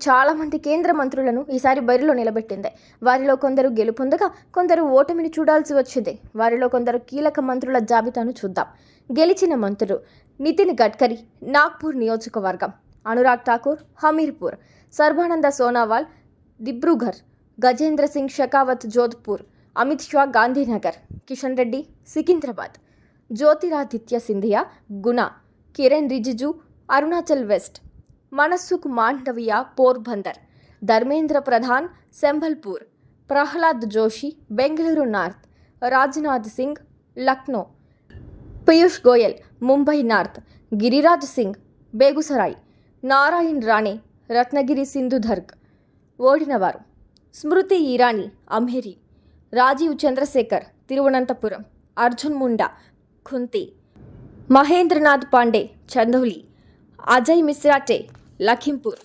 చాలామంది కేంద్ర మంత్రులను ఈసారి బరిలో నిలబెట్టింది. వారిలో కొందరు గెలుపొందగా కొందరు ఓటమిని చూడాల్సి వచ్చింది. వారిలో కొందరు కీలక మంత్రుల జాబితాను చూద్దాం. గెలిచిన మంత్రులు: నితిన్ గడ్కరీ, నాగ్పూర్ నియోజకవర్గం; Anurag Thakur, Hamirpur; Sarbananda Sonowal, Dibrugarh; Gajendra Singh Shekhawat, Jodhpur; Amit Shah, Gandhinagar; Kishan Reddy, Secunderabad; Jyotiraditya Scindia, Guna; Kiren Rijiju, Arunachal west; Mansukh Mandaviya, Porbandar; Dharmendra Pradhan, Sambalpur; Pralhad Joshi, Bengaluru north; Rajnath Singh, Lucknow; Piyush Goyal, Mumbai north; Giriraj Singh, Begusarai; Narayan Rane, Ratnagiri Sindhudurg. ఓడినవారు: స్మృతి ఇరానీ, అమ్హేరి; రాజీవ్ చంద్రశేఖర్, తిరువనంతపురం; అర్జున్ ముండా, ఖుంతి; మహేంద్రనాథ్ పాండే, చందౌలి; అజయ్ మిశ్రాటే, లఖింపూర్.